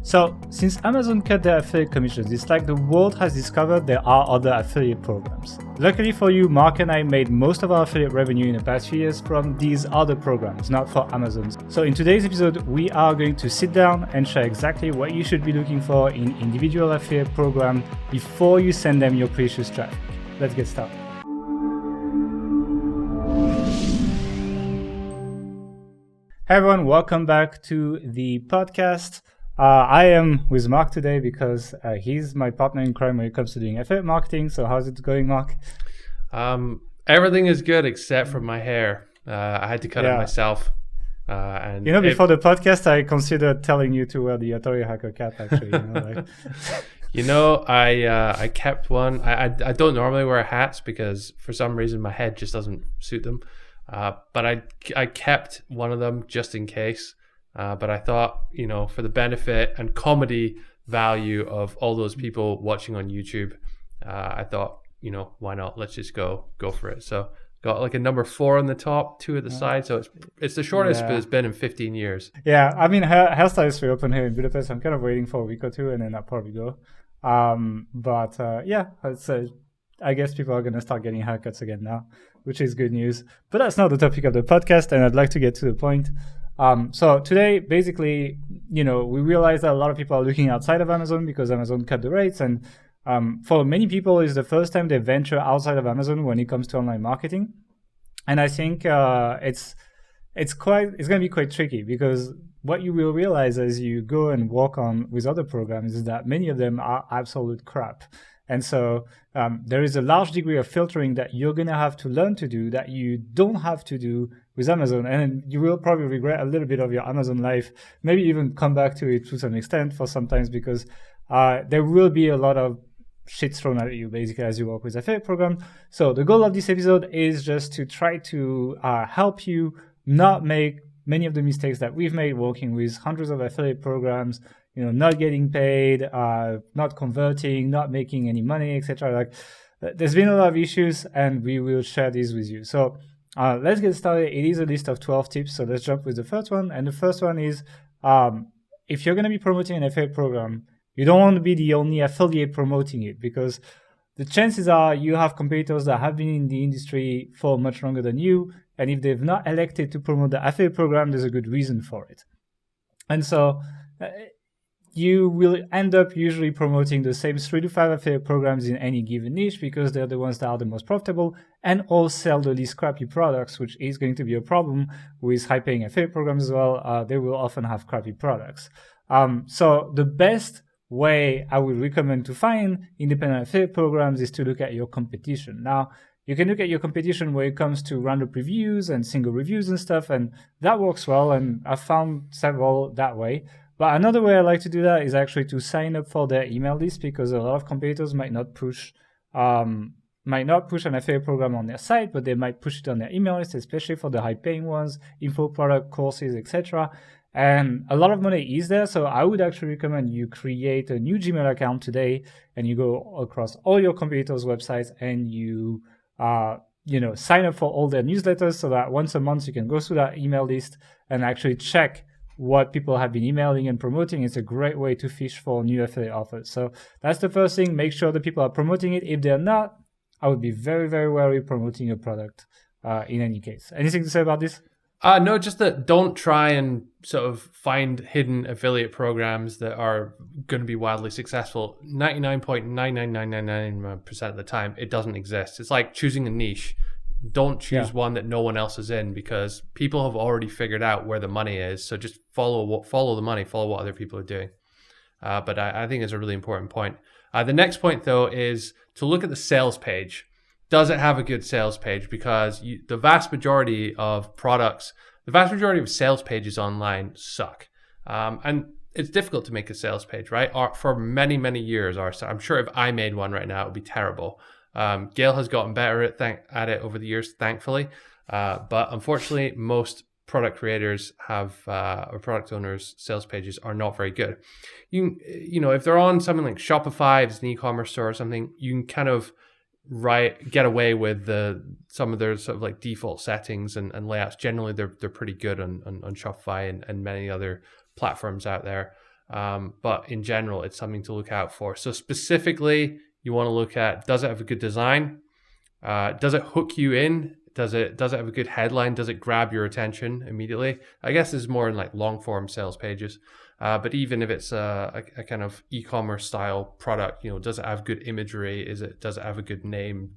So, since Amazon cut their affiliate commissions, it's like the world has discovered there are other affiliate programs. Luckily for you, Mark and I made most of our affiliate revenue in the past few years from these other programs, not for Amazon's. So in today's episode, we are going to sit down and share exactly what you should be looking for in individual affiliate program before you send them your precious traffic. Let's get started. Hey everyone, welcome back to the podcast. I am with Mark today because he's my partner in crime when it comes to doing affiliate marketing. So how's it going, Mark? Everything is good except for my hair. I had to cut it myself. And before the podcast, I considered telling you to wear the Atari Hacker cap. Actually, I kept one. I don't normally wear hats because for some reason my head just doesn't suit them. But I kept one of them just in case. But I thought, for the benefit and comedy value of all those people watching on YouTube, I thought, why not? Let's just go for it. So got like a number 4 on the top, 2 at the side. So it's the shortest it's been in 15 years. Yeah, I mean, hairstylists will open here in Budapest. I'm kind of waiting for a week or two and then I'll probably go. I guess people are going to start getting haircuts again now, which is good news. But that's not the topic of the podcast, and I'd like to get to the point. So today, basically, we realize that a lot of people are looking outside of Amazon because Amazon cut the rates. And for many people, it's the first time they venture outside of Amazon when it comes to online marketing. And I think it's going to be quite tricky because what you will realize as you go and work on with other programs is that many of them are absolute crap. And so there is a large degree of filtering that you're going to have to learn to do that you don't have to do with Amazon. And you will probably regret a little bit of your Amazon life, maybe even come back to it to some extent for sometimes because there will be a lot of shit thrown at you basically as you work with affiliate program. So the goal of this episode is just to try to help you not make many of the mistakes that we've made working with hundreds of affiliate programs, not getting paid, not converting, not making any money, etc. There's been a lot of issues and we will share these with you. So let's get started. It is a list of 12 tips. So let's jump with the first one. And the first one is, if you're going to be promoting an affiliate program, you don't want to be the only affiliate promoting it because the chances are you have competitors that have been in the industry for much longer than you. And if they've not elected to promote the affiliate program, there's a good reason for it. And so you will end up usually promoting the same 3 to 5 affiliate programs in any given niche because they're the ones that are the most profitable and all sell the least crappy products, which is going to be a problem with high-paying affiliate programs as well. They will often have crappy products. So the best way I would recommend to find independent affiliate programs is to look at your competition. Now, you can look at your competition where it comes to roundup reviews and single reviews and stuff, and that works well, and I've found several that way. But another way I like to do that is actually to sign up for their email list because a lot of competitors might not push an affiliate program on their site, but they might push it on their email list, especially for the high-paying ones, info product, courses, etc. And a lot of money is there, so I would actually recommend you create a new Gmail account today and you go across all your competitors' websites and you sign up for all their newsletters so that once a month you can go through that email list and actually check what people have been emailing and promoting. It's a great way to fish for new affiliate offers. So that's the first thing. Make sure that people are promoting it. If they're not, I would be very, very wary promoting your product in any case. Anything to say about this? No, just that don't try and sort of find hidden affiliate programs that are going to be wildly successful. 99.99999% of the time, it doesn't exist. It's like choosing a niche. Don't choose one that no one else is in because people have already figured out where the money is. So just follow the money, follow what other people are doing. But I think it's a really important point. The next point, though, is to look at the sales page. Does it have a good sales page? Because the vast majority of sales pages online suck. And it's difficult to make a sales page, right? For many, many years, I'm sure if I made one right now, it would be terrible. Gail has gotten better at it over the years, thankfully. But unfortunately, most product creators or product owners' sales pages are not very good. If they're on something like Shopify, if it's an e-commerce store or something, you can kind of get away with some of their sort of like default settings and layouts. Generally, they're pretty good on Shopify and many other platforms out there. But in general, it's something to look out for. So specifically, you want to look at, does it have a good design? Does it hook you in? Does it have a good headline? Does it grab your attention immediately? I guess this is more in like long form sales pages. But even if it's a kind of e-commerce style product, does it have good imagery? Does it have a good name?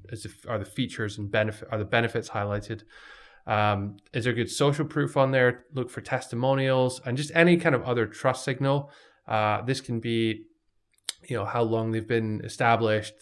Are the features and are the benefits highlighted? Is there good social proof on there? Look for testimonials and just any kind of other trust signal. This can be, how long they've been established,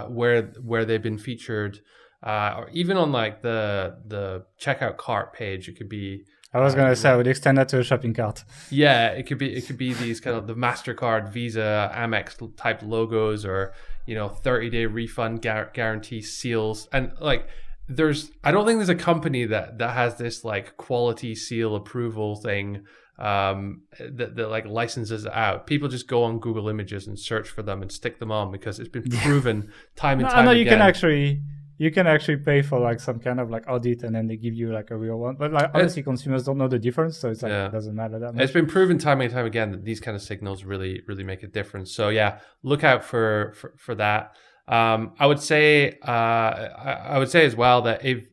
where they've been featured, or even on like the checkout cart page. It could be. I was gonna say I would extend that to a shopping cart. Yeah, it could be these kind of the MasterCard, Visa, Amex type logos, or 30-day refund guarantee seals, and like. I don't think there's a company that has this like quality seal approval thing that like licenses it out. People just go on Google Images and search for them and stick them on because it's been proven time and time I know again. you can actually pay for like some kind of like audit and then they give you like a real one. But like honestly, consumers don't know the difference, so it's like it doesn't matter that much. It's been proven time and time again that these kind of signals really, really make a difference. So yeah, look out for that. I would say as well that if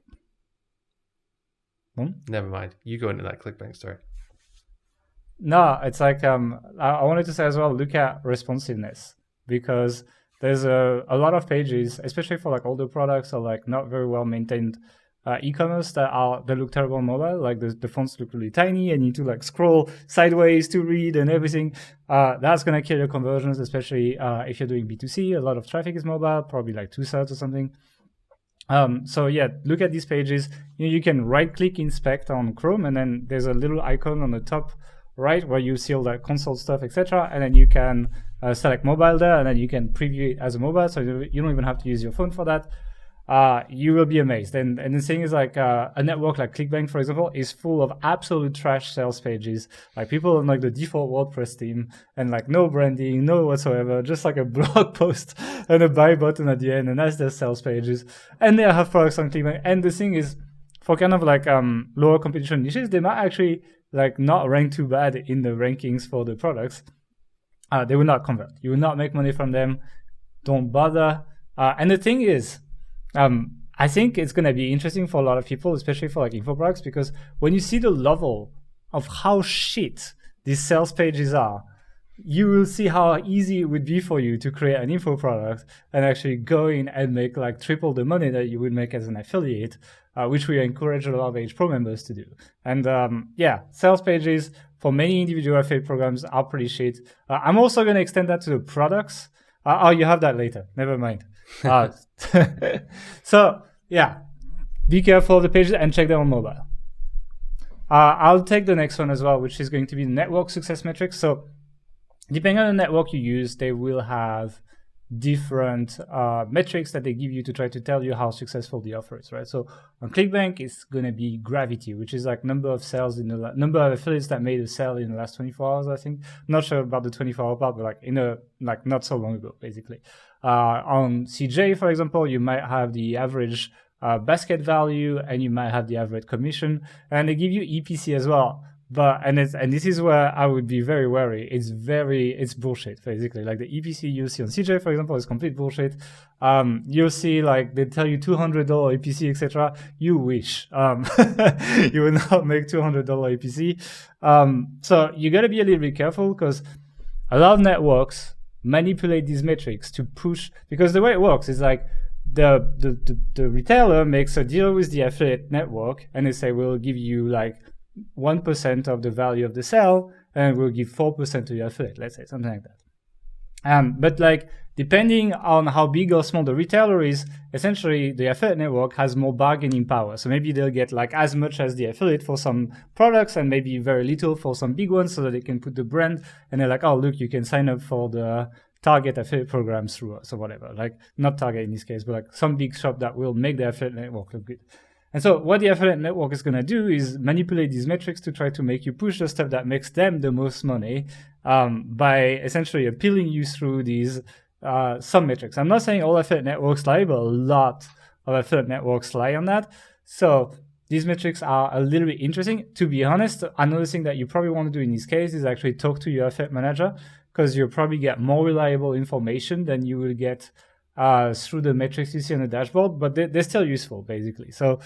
never mind, you go into that ClickBank story. No, it's like I wanted to say as well, look at responsiveness, because there's a lot of pages, especially for like older products or like not very well maintained e-commerce that look terrible on mobile. Like the fonts look really tiny and you need to like scroll sideways to read and everything. That's gonna kill your conversions, especially if you're doing B2C. A lot of traffic is mobile, probably like 2/3 or something. So yeah, look at these pages. You can right-click inspect on Chrome, and then there's a little icon on the top right where you see all the console stuff, etc. And then you can select mobile there, and then you can preview it as a mobile, so you don't even have to use your phone for that. You will be amazed. And the thing is, like a network like ClickBank, for example, is full of absolute trash sales pages. Like people on like the default WordPress theme and like no branding, no whatsoever, just like a blog post and a buy button at the end, and that's their sales pages. And they have products on ClickBank. And the thing is, for kind of like lower competition niches, they might actually like not rank too bad in the rankings for the products. They will not convert. You will not make money from them. Don't bother. And the thing is, I think it's going to be interesting for a lot of people, especially for like info products, because when you see the level of how shit these sales pages are, you will see how easy it would be for you to create an info product and actually go in and make like triple the money that you would make as an affiliate, which we encourage a lot of Age Pro members to do. And sales pages for many individual affiliate programs are pretty shit. I'm also going to extend that to the products. You have that later. Never mind. So yeah, be careful of the pages and check them on mobile. I'll take the next one as well, which is going to be network success metrics. So depending on the network you use, they will have different metrics that they give you to try to tell you how successful the offer is, right? So on ClickBank, it's going to be gravity, which is like number of sales in the number of affiliates that made a sale in the last 24 hours, I think. Not sure about the 24-hour part, but like not so long ago, basically. On CJ, for example, you might have the average basket value and you might have the average commission, and they give you EPC as well. But and this is where I would be very wary. It's bullshit, basically. Like the EPC you see on CJ, for example, is complete bullshit. You'll see like they tell you $200 EPC, etc. You wish. You will not make $200 EPC. So you got to be a little bit careful, because a lot of networks manipulate these metrics to push, because the way it works is like the retailer makes a deal with the affiliate network and they say, we'll give you like 1% of the value of the sale and we'll give 4% to the affiliate, let's say, something like that. But like depending on how big or small the retailer is, essentially the affiliate network has more bargaining power. So maybe they'll get like as much as the affiliate for some products and maybe very little for some big ones, so that they can put the brand and they're like, oh, look, you can sign up for the Target affiliate programs through us or whatever. Like not Target in this case, but like some big shop that will make the affiliate network look good. And so what the affiliate network is going to do is manipulate these metrics to try to make you push the stuff that makes them the most money, by essentially appealing you through these some metrics. I'm not saying all affiliate networks lie, but a lot of affiliate networks lie on that. So these metrics are a little bit interesting. To be honest, another thing that you probably want to do in this case is actually talk to your affiliate manager, because you'll probably get more reliable information than you will get through the metrics you see on the dashboard, but they're still useful, basically. So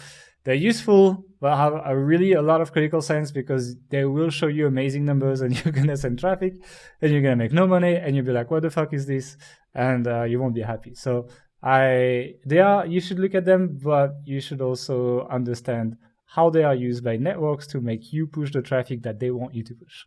they're useful, but have a lot of critical sense, because they will show you amazing numbers and you're going to send traffic and you're going to make no money and you'll be like, what the fuck is this? And you won't be happy. So you should look at them, but you should also understand how they are used by networks to make you push the traffic that they want you to push.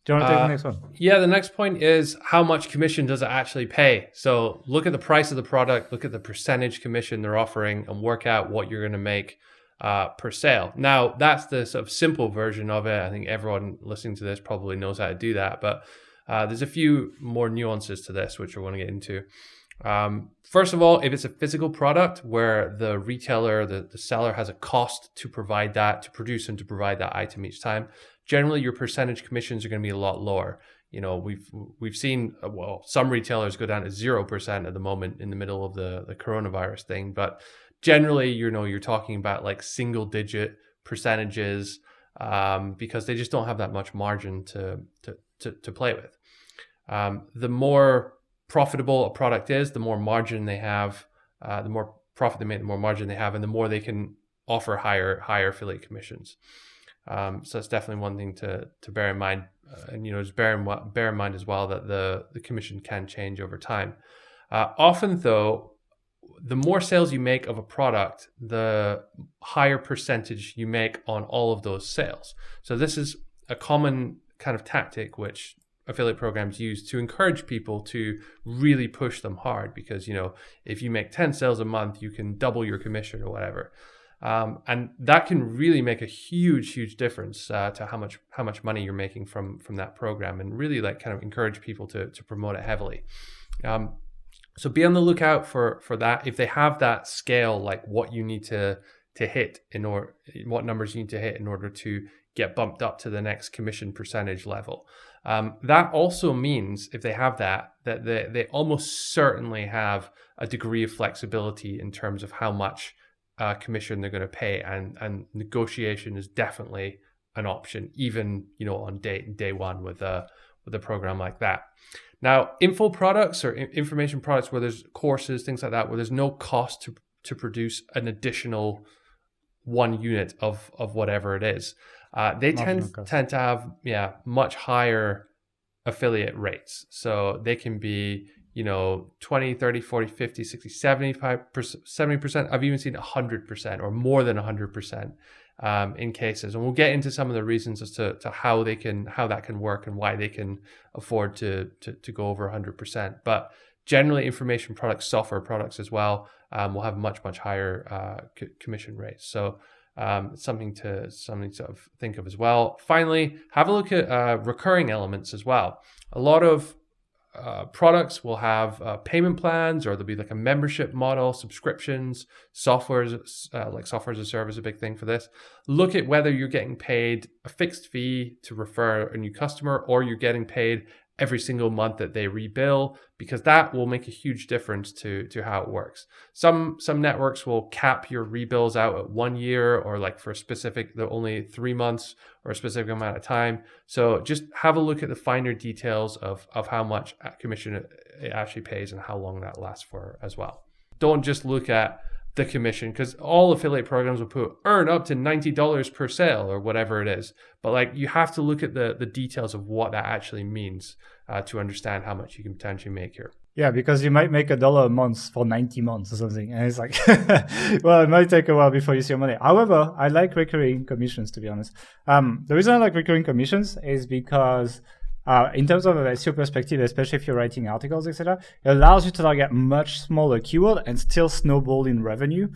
Do you want to take the next one? Yeah, the next point is how much commission does it actually pay? So look at the price of the product, look at the percentage commission they're offering, and work out what you're going to make per sale. Now, that's the sort of simple version of it. I think everyone listening to this probably knows how to do that, but there's a few more nuances to this, which I want to get into. First of all, if it's a physical product where the retailer, the seller has a cost to provide that, to produce and to provide that item each time, generally your percentage commissions are going to be a lot lower. You know, we've seen, some retailers go down to 0% at the moment in the middle of the coronavirus thing, but generally, you're talking about like single digit percentages, because they just don't have that much margin to play with. The more profitable a product is, the more margin they have, the more profit they make, the more margin they have, and the more they can offer higher affiliate commissions. So that's definitely one thing to bear in mind, and just bear in mind as well that the commission can change over time. Often though, the more sales you make of a product, the higher percentage you make on all of those sales. So this is a common kind of tactic which affiliate programs use to encourage people to really push them hard, because if you make 10 sales a month, you can double your commission or whatever. And that can really make a huge difference to how much money you're making from that program, and really like kind of encourage people to promote it heavily. So be on the lookout for that. If they have that scale, like what you need to hit what numbers you need to hit in order to get bumped up to the next commission percentage level. That also means if they have that they almost certainly have a degree of flexibility in terms of how much commission they're going to pay, and negotiation is definitely an option, even on day one with a program like that. Now, info products or information products where there's courses, things like that, where there's no cost to produce an additional 1 unit of whatever it is, they tend to have much higher affiliate rates. So they can be 20, 30, 40, 50, 60, 75%, 70%. I've even seen 100% or more than 100% in cases. And we'll get into some of the reasons as to how that can work and why they can afford to go over 100%. But generally, information products, software products as well, will have much higher commission rates. So it's something to sort of think of as well. Finally, have a look at recurring elements as well. A lot of products will have payment plans, or there'll be like a membership model, subscriptions, software like software as a service, a big thing for this. Look at whether you're getting paid a fixed fee to refer a new customer, or you're getting paid every single month that they rebill, because that will make a huge difference to how it works. Some networks will cap your rebills out at 1 year, or like for only 3 months or a specific amount of time. So just have a look at the finer details of how much commission it actually pays and how long that lasts for as well. Don't just look at the commission, because all affiliate programs will earn up to $90 per sale or whatever it is. But like, you have to look at the details of what that actually means to understand how much you can potentially make here. Yeah, because you might make $1 a month for 90 months or something. And it's like, well, it might take a while before you see your money. However, I like recurring commissions, to be honest. The reason I like recurring commissions is because in terms of a SEO perspective, especially if you're writing articles, etc., it allows you to target much smaller keyword and still snowball in revenue.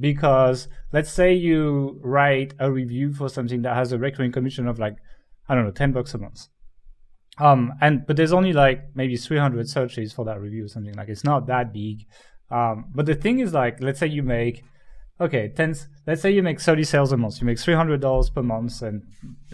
Because let's say you write a review for something that has a recurring commission of like, I don't know, $10 a month. But there's only like maybe 300 searches for that review or something. Like, it's not that big. But the thing is, like, let's say you make okay, let's say you make 30 sales a month, you make $300 per month, and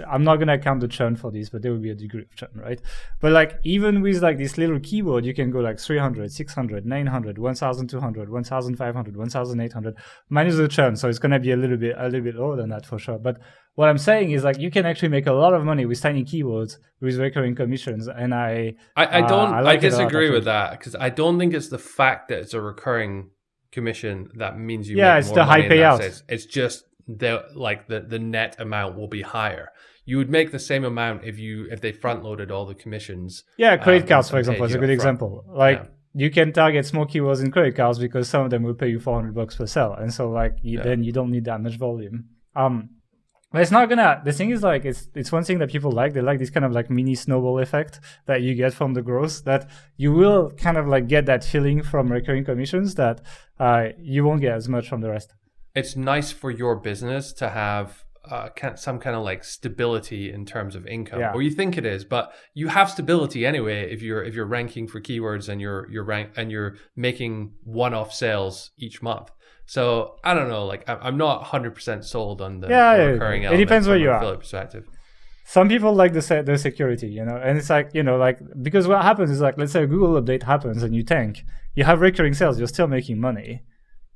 I'm not gonna count the churn for this, but there will be a degree of churn, right? But like even with like this little keyword, you can go like 300, 600, 900, 1,200, 1,500, 1,800 minus the churn, so it's gonna be a little bit lower than that for sure. But what I'm saying is like you can actually make a lot of money with tiny keywords with recurring commissions, and I disagree with that, because I don't think it's the fact that it's a recurring commission that means you make it's more the money high payout. It's just the net amount will be higher. You would make the same amount if they front loaded all the commissions. Credit cards, for example, is a good example. Like you can target small keywords in credit cards because some of them will pay you $400 per sale, and so like then you don't need that much volume. But it's not gonna. The thing is, like, it's one thing that people like. They like this kind of like mini snowball effect that you get from the growth. That you will kind of like get that feeling from recurring commissions that you won't get as much from the rest. It's nice for your business to have some kind of like stability in terms of income, or you think it is, but you have stability anyway if you're ranking for keywords and you're making one-off sales each month. So I don't know, like I'm not 100% sold on the recurring element. It depends where you are. Affiliate perspective. Some people like the security, and it's like, like, because what happens is like, let's say a Google update happens and you tank, you have recurring sales, you're still making money.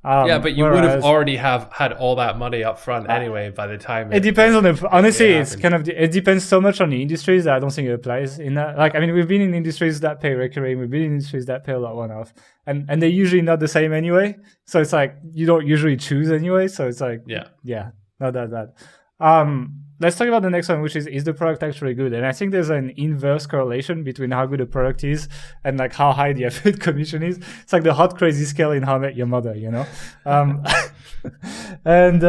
But you would have already had all that money up front anyway by the time. It depends on honestly, it's kind of, it depends so much on the industries that I don't think it applies in that. Like, I mean, we've been in industries that pay recurring, we've been in industries that pay a lot one-off, and they're usually not the same anyway. So it's like, you don't usually choose anyway. So it's like, not that bad. Let's talk about the next one, which is the product actually good? And I think there's an inverse correlation between how good a product is and like how high the affiliate commission is. It's like the hot crazy scale in How I Met Your Mother, and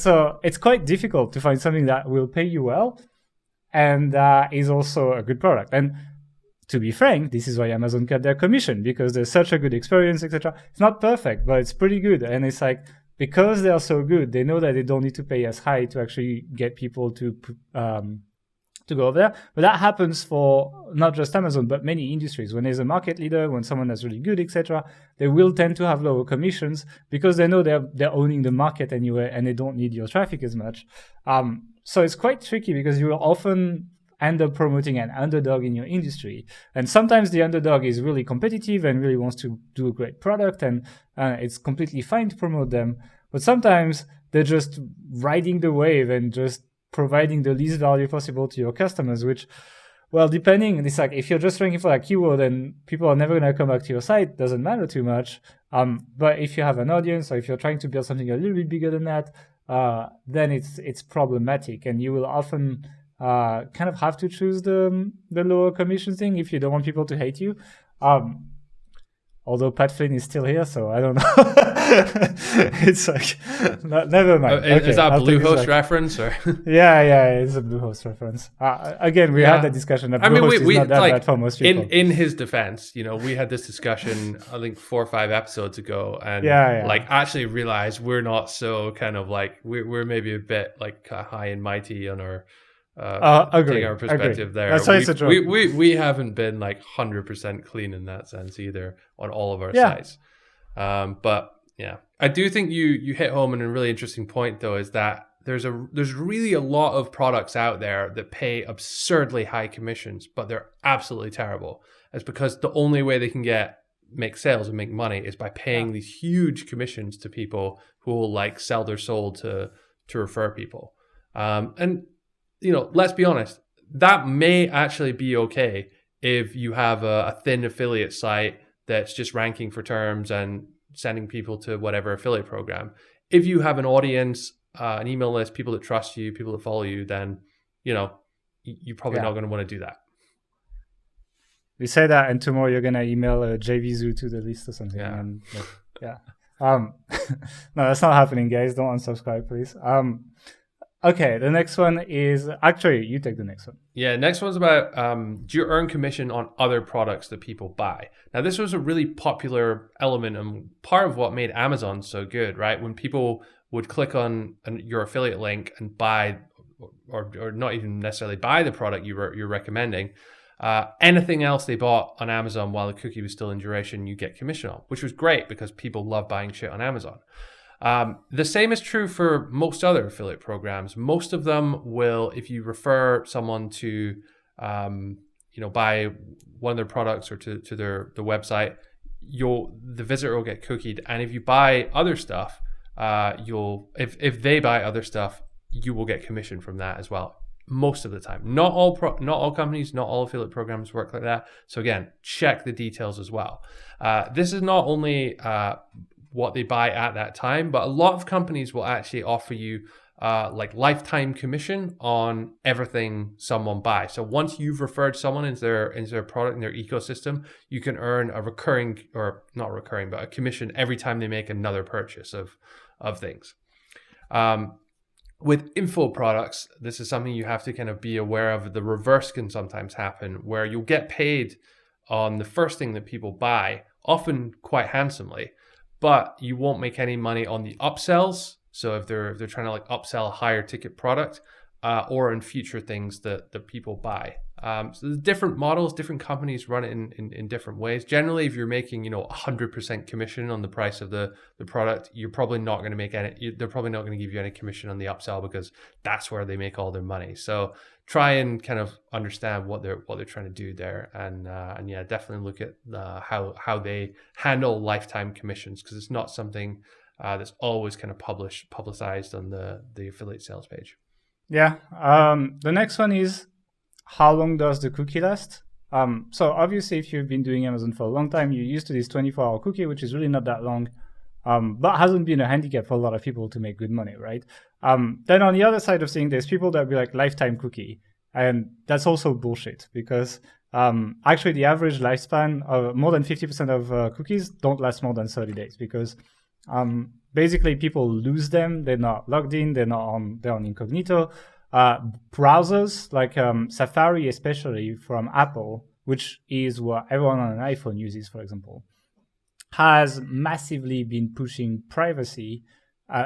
so it's quite difficult to find something that will pay you well and is also a good product. And to be frank, this is why Amazon cut their commission, because there's such a good experience, etc. It's not perfect, but it's pretty good. And it's like, because they are so good, they know that they don't need to pay as high to actually get people to go over there. But that happens for not just Amazon, but many industries. When there's a market leader, when someone is really good, etc., they will tend to have lower commissions because they know they're owning the market anyway, and they don't need your traffic as much. So it's quite tricky because you will often end up promoting an underdog in your industry. And sometimes the underdog is really competitive and really wants to do a great product, and it's completely fine to promote them. But sometimes they're just riding the wave and just providing the least value possible to your customers, which, well, depending, it's like if you're just ranking for that keyword and people are never going to come back to your site, doesn't matter too much. But if you have an audience, or if you're trying to build something a little bit bigger than that, then it's problematic, and you will often kind of have to choose the lower commission thing if you don't want people to hate you. Although Pat Flynn is still here, so I don't know. It's like, never mind. Is that a Bluehost reference? Or? Yeah, it's a Bluehost reference. Again, we had that discussion. That Bluehost is not that bad for most people. In his defense, we had this discussion, I think 4 or 5 episodes ago, and like actually realized we're not so kind of like, we're maybe a bit like high and mighty on our taking our perspective there. That's why it's a joke. We haven't been like 100% clean in that sense either on all of our sites. But yeah, I do think you hit home on a really interesting point though, is that there's really a lot of products out there that pay absurdly high commissions, but they're absolutely terrible. It's because the only way they can make sales and make money is by paying these huge commissions to people who will like sell their soul to refer people. And let's be honest, that may actually be okay if you have a thin affiliate site that's just ranking for terms and sending people to whatever affiliate program. If you have an audience, an email list, people that trust you, people that follow you, then, you're probably not going to want to do that. We say that, and tomorrow you're going to email JVZoo to the list or something. Yeah. No, that's not happening, guys. Don't unsubscribe, please. Okay, the next one is, actually, you take the next one. Yeah, next one's about, do you earn commission on other products that people buy? Now, this was a really popular element and part of what made Amazon so good, right? When people would click on your affiliate link and buy, or not even necessarily buy the product you're recommending, anything else they bought on Amazon while the cookie was still in duration, you get commission on, which was great because people love buying shit on Amazon. The same is true for most other affiliate programs. Most of them will, if you refer someone to, buy one of their products or to their website, the visitor will get cookied. And if you buy other stuff, if they buy other stuff, you will get commission from that as well. Most of the time, not all companies, not all affiliate programs work like that. So again, check the details as well. This is not only what they buy at that time, but a lot of companies will actually offer you like lifetime commission on everything someone buys. So once you've referred someone into their product, in their ecosystem, you can earn a recurring, or not recurring, but a commission every time they make another purchase of things. With info products, this is something you have to kind of be aware of. The reverse can sometimes happen, where you'll get paid on the first thing that people buy, often quite handsomely, but you won't make any money on the upsells. So if they're trying to like upsell a higher ticket product, or in future things that people buy. So there's different models, different companies run it in different ways. Generally, if you're making 100% commission on the price of the product, you're probably not going to make any. They're probably not going to give you any commission on the upsell, because that's where they make all their money. So try and kind of understand what they're trying to do there, and yeah, definitely look at how they handle lifetime commissions, because it's not something that's always kind of publicized on the affiliate sales page. Yeah. The next one is, how long does the cookie last? So obviously, if you've been doing Amazon for a long time, you're used to this 24-hour cookie, which is really not that long, but hasn't been a handicap for a lot of people to make good money, right? Then on the other side of things, there's people that be like lifetime cookie, and that's also bullshit, because actually the average lifespan of more than 50% of cookies don't last more than 30 days, because basically people lose them. They're not logged in. They're on incognito. Browsers like Safari, especially from Apple, which is what everyone on an iPhone uses, for example, has massively been pushing privacy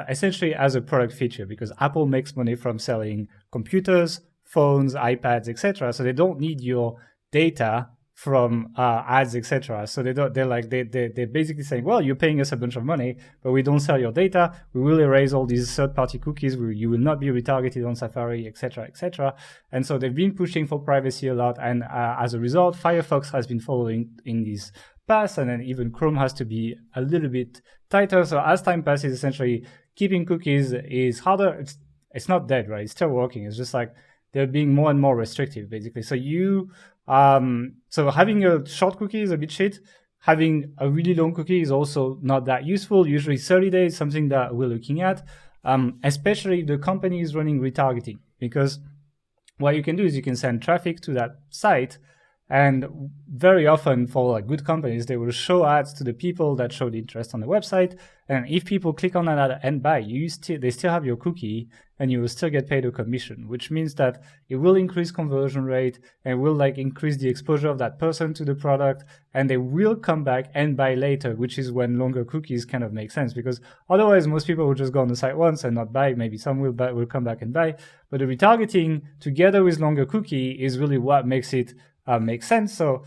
essentially as a product feature, because Apple makes money from selling computers, phones, iPads, etc. So they don't need your data from ads, etc. So they're basically saying, well, you're paying us a bunch of money, but we don't sell your data. We will erase all these third-party cookies. You will not be retargeted on Safari, etc., etc. And so they've been pushing for privacy a lot, and as a result, Firefox has been following in this path, and then even Chrome has to be a little bit tighter. So as time passes, essentially keeping cookies is harder. It's not dead, right? It's still working. It's just like they're being more and more restrictive, basically. So so having a short cookie is a bit shit. Having a really long cookie is also not that useful. Usually 30 days, something that we're looking at, especially if the company is running retargeting, because what you can do is you can send traffic to that site, and very often for like good companies, they will show ads to the people that showed interest on the website. And if people click on that ad and buy, they still have your cookie, and you will still get paid a commission, which means that it will increase conversion rate and will like increase the exposure of that person to the product, and they will come back and buy later, which is when longer cookies kind of make sense, because otherwise most people will just go on the site once and not buy. Maybe some will come back and buy, but the retargeting together with longer cookie is really what makes it make sense. So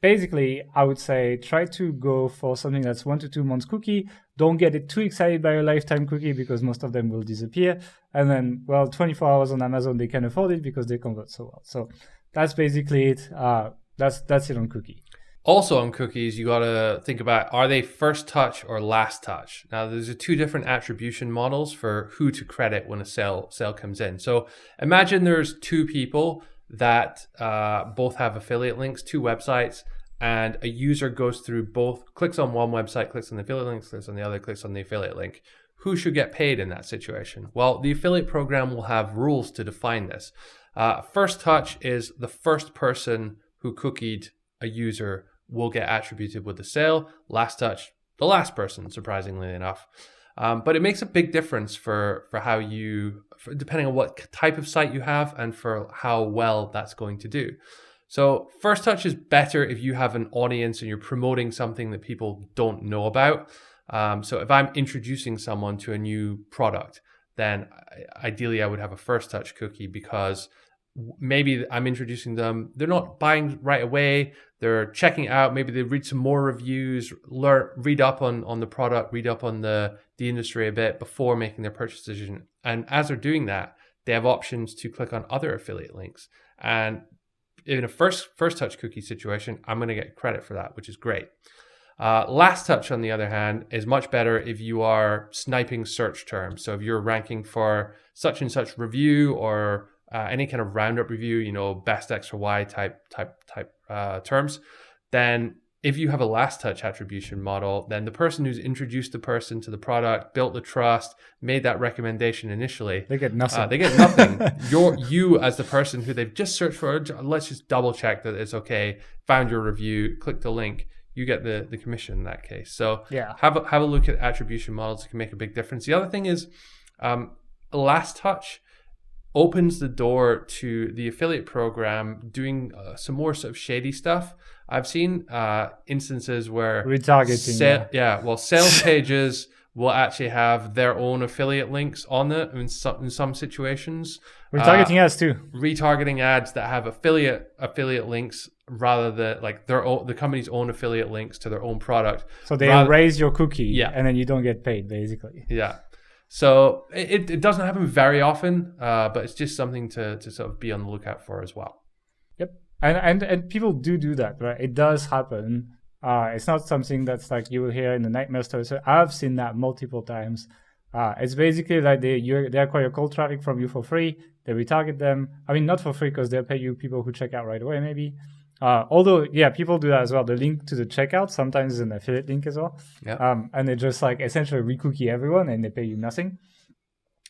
basically, I would say try to go for something that's 1 to 2 months cookie. Don't get it too excited by a lifetime cookie, because most of them will disappear. And then, well, 24 hours on Amazon, they can afford it because they convert so well. So that's basically it. That's it on cookie. Also on cookies, you got to think about, are they first touch or last touch? Now, there's two different attribution models for who to credit when a sale comes in. So imagine there's two people that both have affiliate links, two websites, and a user goes through both, clicks on one website, clicks on the affiliate link, clicks on the other, clicks on the affiliate link. Who should get paid in that situation? Well, the affiliate program will have rules to define this. First touch is the first person who cookied a user will get attributed with the sale. Last touch, the last person, surprisingly enough. But it makes a big difference for how depending on what type of site you have and for how well that's going to do. So first touch is better if you have an audience and you're promoting something that people don't know about. So if I'm introducing someone to a new product, then ideally I would have a first touch cookie, because maybe I'm introducing them. They're not buying right away. They're checking it out. Maybe they read some more reviews, read up on the product, read up on the industry a bit before making their purchase decision. And as they're doing that, they have options to click on other affiliate links. And in a first touch cookie situation, I'm going to get credit for that, which is great. Last touch, on the other hand, is much better if you are sniping search terms. So if you're ranking for such and such review or any kind of roundup review, you know, best X or Y type terms, then if you have a last touch attribution model, then the person who's introduced the person to the product, built the trust, made that recommendation initially, they get nothing. They get nothing. You as the person who they've just searched for, let's just double check that it's okay, found your review, click the link, you get the commission in that case. So yeah, have a look at attribution models. It can make a big difference. The other thing is last touch opens the door to the affiliate program doing some more sort of shady stuff. I've seen instances where retargeting. Sales pages will actually have their own affiliate links on it in some situations. Retargeting ads too. Retargeting ads that have affiliate links rather than like the company's own affiliate links to their own product. So they erase your cookie, and then you don't get paid, basically. Yeah. So it doesn't happen very often, but it's just something to sort of be on the lookout for as well. Yep. And people do that, right? It does happen. It's not something that's like you will hear in the nightmare story. So I've seen that multiple times. It's basically like they acquire cold traffic from you for free. They retarget them. I mean, not for free because they'll pay you people who check out right away, maybe. Although, yeah, people do that as well. The link to the checkout sometimes is an affiliate link as well. Yeah. And they just like essentially re-cookie everyone and they pay you nothing.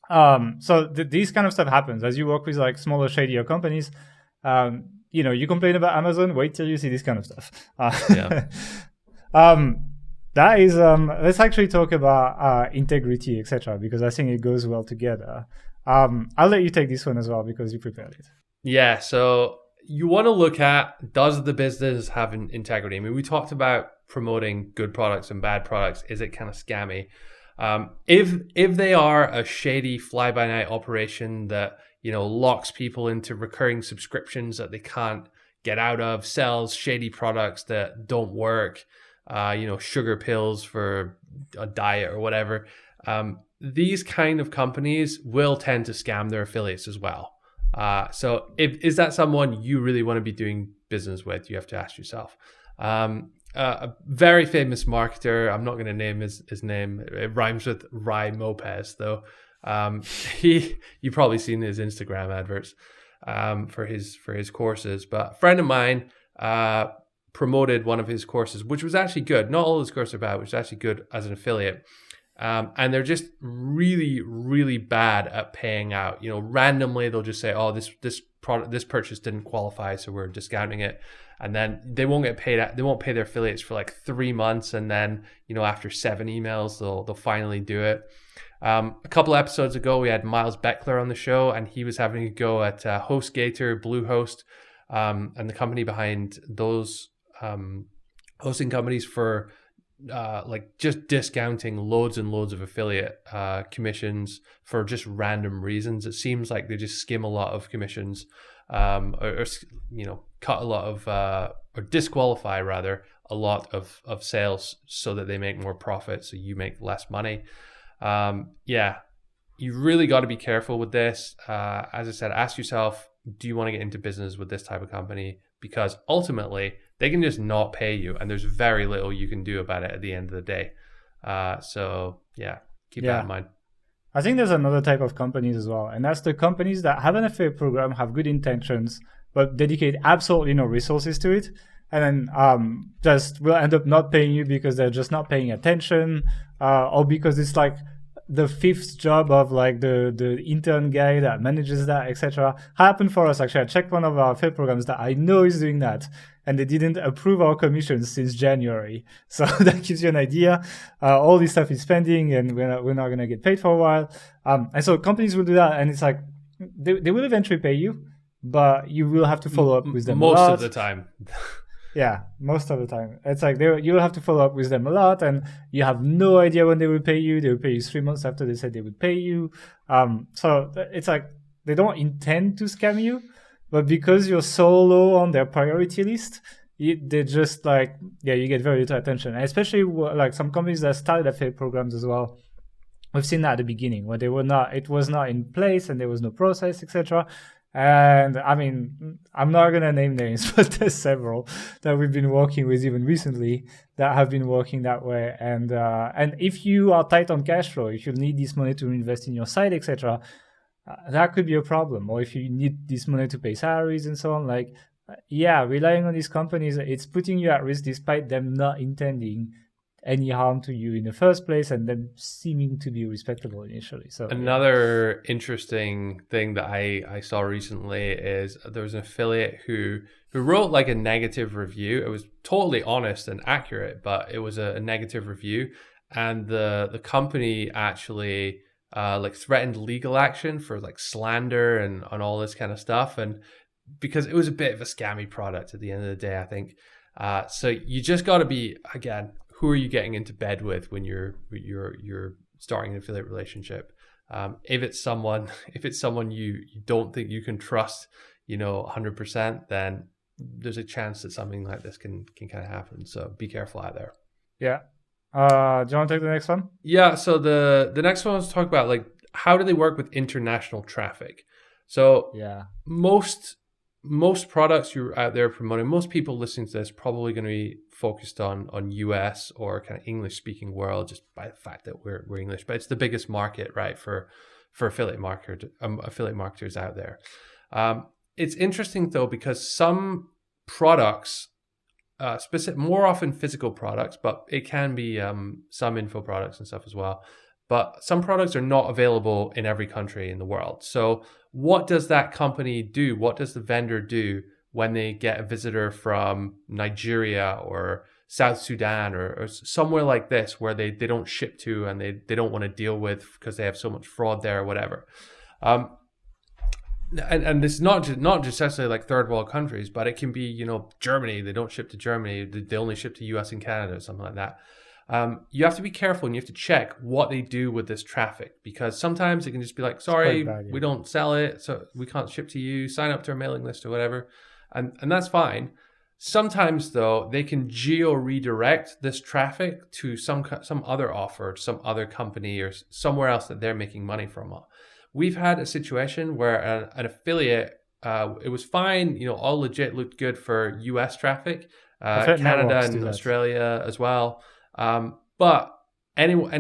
So these kind of stuff happens as you work with like smaller, shadier companies. You know, you complain about Amazon, wait till you see this kind of stuff. That is, let's actually talk about integrity, etc., because I think it goes well together. I'll let you take this one as well because you prepared it. Yeah, so you want to look at, does the business have integrity? I mean, we talked about promoting good products and bad products. Is it kind of scammy? If they are a shady fly-by-night operation that, you know, locks people into recurring subscriptions that they can't get out of, sells shady products that don't work, you know, sugar pills for a diet or whatever, these kind of companies will tend to scam their affiliates as well. So is that someone you really want to be doing business with? You have to ask yourself. A very famous marketer, I'm not going to name his name. It rhymes with Rai Mopez, though. You've probably seen his Instagram adverts for his courses. But a friend of mine promoted one of his courses, which was actually good. Not all his courses are bad, which was actually good as an affiliate. And they're just really, really bad at paying out. You know, randomly they'll just say, "Oh, this purchase didn't qualify, so we're discounting it," and then they won't get paid. They won't pay their affiliates for like 3 months, and then, you know, after 7 emails, they'll finally do it. A couple episodes ago, we had Miles Beckler on the show, and he was having a go at HostGator, Bluehost, and the company behind those hosting companies for like just discounting loads and loads of affiliate commissions for just random reasons. It seems like they just skim a lot of commissions, or you know, cut a lot of or disqualify rather a lot of sales so that they make more profit, so you make less money. Yeah, you really got to be careful with this. As I said, ask yourself, do you want to get into business with this type of company? Because ultimately they can just not pay you, and there's very little you can do about it at the end of the day. So yeah, keep that in mind. I think there's another type of companies as well, and that's the companies that have an affiliate program, have good intentions, but dedicate absolutely no resources to it, and then just will end up not paying you because they're just not paying attention, or because it's like the fifth job of like the intern guy that manages that, etc. Happened for us actually. I checked one of our affiliate programs that I know is doing that, and they didn't approve our commissions since January. So that gives you an idea. All this stuff is pending, and we're not gonna get paid for a while. And so companies will do that, and it's like they will eventually pay you, but you will have to follow up with them most of the time. Yeah, most of the time. It's like you will have to follow up with them a lot, and you have no idea when they will pay you. They will pay you 3 months after they said they would pay you. So it's like they don't intend to scam you, but because you're so low on their priority list, they just like, you get very little attention. And especially like some companies that started affiliate programs as well. We've seen that at the beginning where it was not in place and there was no process, etc. And I mean, I'm not going to name names, but there's several that we've been working with even recently that have been working that way. And if you are tight on cash flow, if you need this money to invest in your site, etc., that could be a problem. Or if you need this money to pay salaries and so on, like, relying on these companies, it's putting you at risk despite them not intending any harm to you in the first place and them seeming to be respectable initially. So another interesting thing that I saw recently is there was an affiliate who wrote like a negative review. It was totally honest and accurate, but it was a negative review, and the company actually like threatened legal action for like slander and all this kind of stuff, and because it was a bit of a scammy product at the end of the day, I think. So you just got to be, again, who are you getting into bed with when you're starting an affiliate relationship? If it's someone you don't think you can trust, 100%, then there's a chance that something like this can kind of happen. So be careful out there. Yeah. Do you want to take the next one? Yeah. So the next one is to talk about like how do they work with international traffic. So most products you're out there promoting, most people listening to this probably going to be focused on US or kind of English speaking world, just by the fact that we're English, but it's the biggest market, right, for affiliate marketers out there. It's interesting though, because some products, more often physical products, but it can be some info products and stuff as well. But some products are not available in every country in the world. So what does that company do? What does the vendor do when they get a visitor from Nigeria or South Sudan or somewhere like this where they don't ship to and they don't want to deal with because they have so much fraud there or whatever? And this is not just necessarily like third world countries, but it can be, Germany. They don't ship to Germany. They only ship to US and Canada or something like that. You have to be careful and you have to check what they do with this traffic, because sometimes it can just be like, sorry, we don't sell it, so we can't ship to you, sign up to our mailing list or whatever. And that's fine. Sometimes though, they can geo redirect this traffic to some other offer, some other company or somewhere else that they're making money from. We've had a situation where an affiliate, it was fine, all legit, looked good for US traffic, Canada and Australia as well. But anyone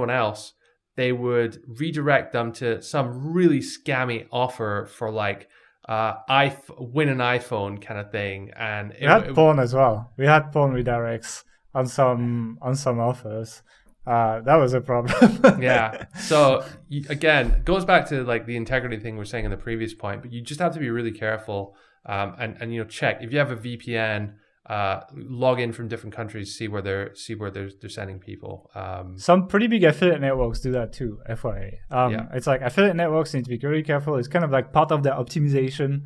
else, they would redirect them to some really scammy offer for like win an iPhone kind of thing. And we had porn as well. We had porn redirects on some offers. That was a problem. Yeah. So again, it goes back to like the integrity thing we were saying in the previous point, but you just have to be really careful and check if you have a VPN. Log in from different countries, see where they're sending people. Some pretty big affiliate networks do that too, FYI. It's like affiliate networks need to be really careful. It's kind of like part of their optimization.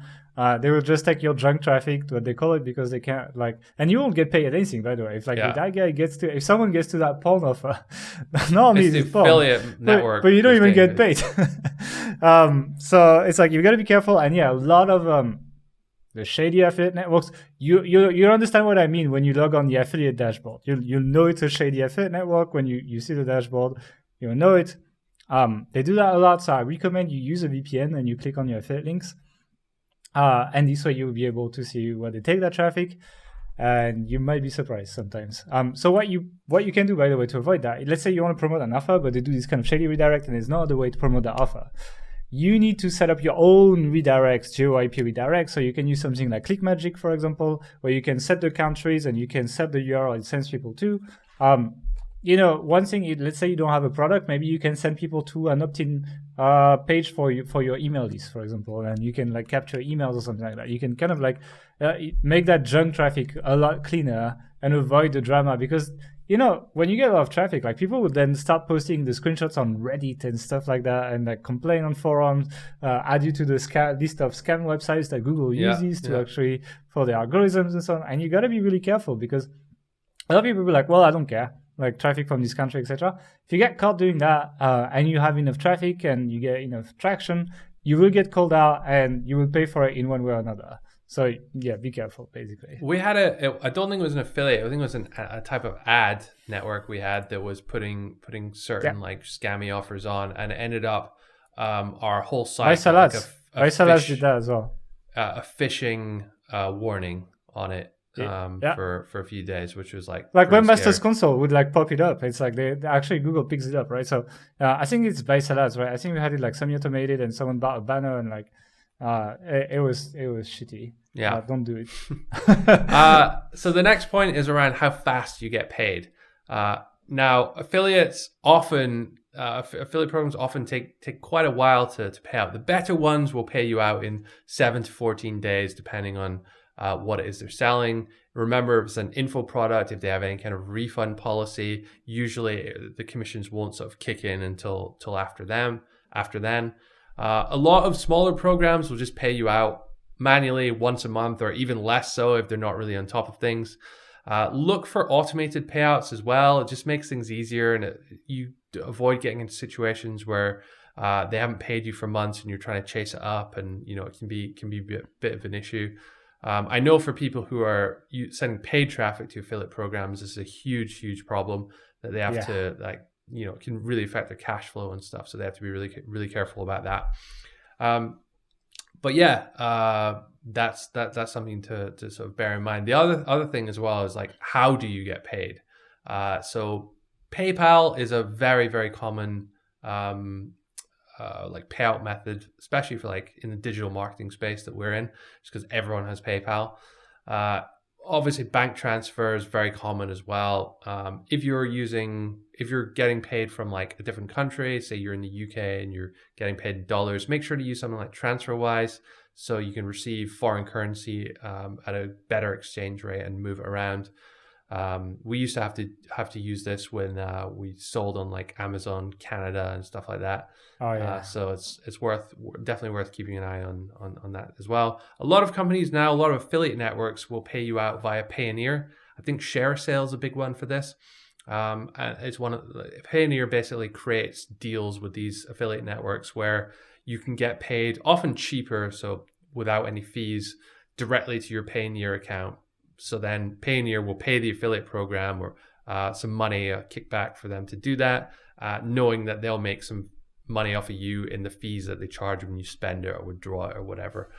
They will just take your junk traffic, what they call it, because they can't and you won't get paid anything, by the way. If that guy if someone gets to that porn offer, not only is it affiliate network, but you don't even get paid. So it's like you got to be careful, and a lot of the shady affiliate networks, you understand what I mean when you log on the affiliate dashboard. You'll know it's a shady affiliate network when you see the dashboard. You'll know it. They do that a lot, so I recommend you use a VPN and you click on your affiliate links. And this way you'll be able to see where they take that traffic, and you might be surprised sometimes. So what you can do, by the way, to avoid that, let's say you want to promote an offer, but they do this kind of shady redirect and there's no other way to promote that offer. You need to set up your own redirects, geo-IP redirects. So you can use something like ClickMagick, for example, where you can set the countries and you can set the URL it sends people to. One thing, let's say you don't have a product, maybe you can send people to an opt-in page for your email list, for example, and you can like capture emails or something like that. You can kind of like make that junk traffic a lot cleaner and avoid the drama, because when you get a lot of traffic, like people would then start posting the screenshots on Reddit and stuff like that, and like complain on forums, add you to the list of scam websites that Google uses to actually for their algorithms and so on. And you got to be really careful, because a lot of people will be like, well, I don't care, like traffic from this country, etc. If you get caught doing that and you have enough traffic and you get enough traction, you will get called out and you will pay for it in one way or another. So yeah, be careful, basically. We had I don't think it was an affiliate. I think it was a type of ad network we had that was putting certain like scammy offers on, and it ended up our whole site Vaisalas did that as well. A phishing warning on it for a few days, which was like Webmaster's Console would like pop it up. It's like they actually Google picks it up, right? So I think it's Vaisalas, right? I think we had it like semi-automated, and someone bought a banner and like it was shitty. Yeah, don't do it. So the next point is around how fast you get paid. Now, affiliates often. Affiliate programs often take quite a while to pay out. The better ones will pay you out in 7 to 14 days, depending on what it is they're selling. Remember, if it's an info product, if they have any kind of refund policy, usually the commissions won't sort of kick in until after then. A lot of smaller programs will just pay you out manually once a month, or even less so if they're not really on top of things. Look for automated payouts as well. It just makes things easier, and you avoid getting into situations where they haven't paid you for months and you're trying to chase it up, and it can be a bit of an issue. I know for people who are sending paid traffic to affiliate programs, this is a huge problem that they have to it can really affect their cash flow and stuff. So they have to be really careful about that. But yeah, that's something to sort of bear in mind. The other thing as well is like, how do you get paid? So PayPal is a very common like payout method, especially for like in the digital marketing space that we're in, just because everyone has PayPal. Obviously, bank transfer is very common as well. If you're getting paid from like a different country, say you're in the UK and you're getting paid in dollars, make sure to use something like TransferWise, so you can receive foreign currency at a better exchange rate and move it around. We used to have to use this when we sold on like Amazon Canada and stuff like that. Oh yeah. So it's definitely worth keeping an eye on that as well. A lot of companies now, a lot of affiliate networks will pay you out via Payoneer. I think ShareSale is a big one for this. And it's Payoneer basically creates deals with these affiliate networks where you can get paid often cheaper, so without any fees, directly to your Payoneer account. So then Payoneer will pay the affiliate program or some money, a kickback for them to do that, knowing that they'll make some money off of you in the fees that they charge when you spend it or withdraw it or whatever.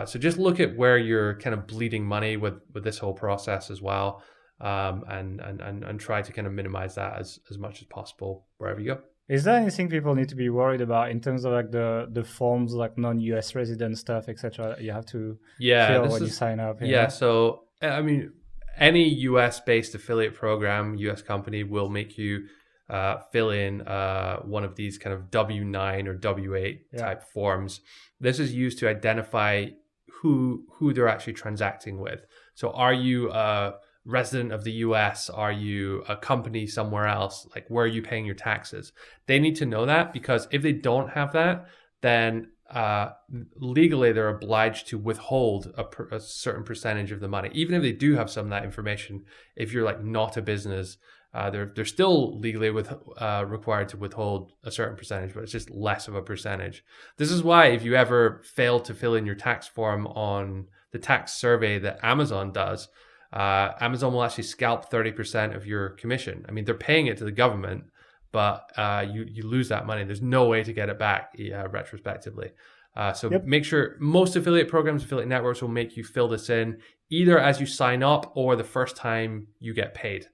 So just look at where you're kind of bleeding money with this whole process as well, and try to kind of minimize that as much as possible wherever you go. Is there anything people need to be worried about in terms of like the forms, like non-US resident stuff, etc. you have to fill when you sign up? Yeah, so I mean, any US-based affiliate program, US company will make you fill in one of these kind of W-9 or W-8 type forms. This is used to identify who they're actually transacting with. So are you a resident of the US? Are you a company somewhere else? Like, where are you paying your taxes? They need to know that, because if they don't have that, then legally they're obliged to withhold a certain percentage of the money. Even if they do have some of that information, if you're like not a business, they're still legally required to withhold a certain percentage, but it's just less of a percentage. This is why if you ever fail to fill in your tax form on the tax survey that Amazon does, Amazon will actually scalp 30% of your commission. I mean, they're paying it to the government, but you lose that money. There's no way to get it back retrospectively. Make sure most affiliate programs, affiliate networks will make you fill this in either as you sign up or the first time you get paid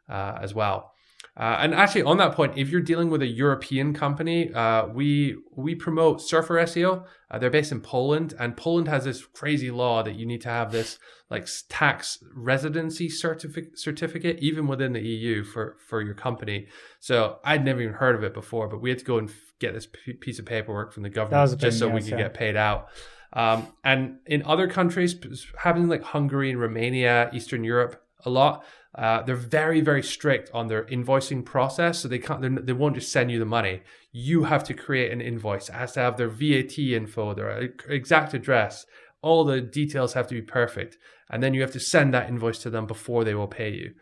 as well. And actually, on that point, if you're dealing with a European company, we promote Surfer SEO. They're based in Poland, and Poland has this crazy law that you need to have this like tax residency certificate even within the EU for your company. So I'd never even heard of it before, but we had to go and get this piece of paperwork from the government just so we could get paid out. And in other countries, happening like Hungary and Romania, Eastern Europe, a lot. They're very, very strict on their invoicing process, so they won't just send you the money. You have to create an invoice. It has to have their VAT info, their exact address. All the details have to be perfect, and then you have to send that invoice to them before they will pay you.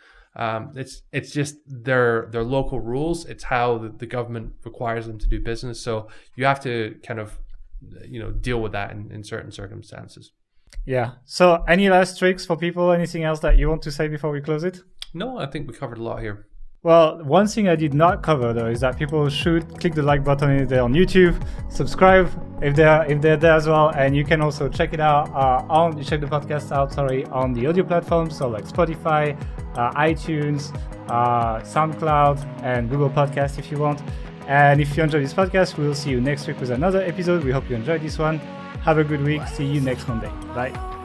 It's just their local rules. It's how the government requires them to do business. So you have to kind of deal with that in certain circumstances. Yeah. So any last tricks for people? Anything else that you want to say before we close it? No, I think we covered a lot here. Well, one thing I did not cover though is that people should click the like button if they're on YouTube, subscribe if they're there as well, and you can also check it out check the podcast out on the audio platforms, so like Spotify, iTunes, SoundCloud, and Google Podcast if you want. And if you enjoyed this podcast, we'll see you next week with another episode. We hope you enjoyed this one. Have a good week. See you next Monday. Bye.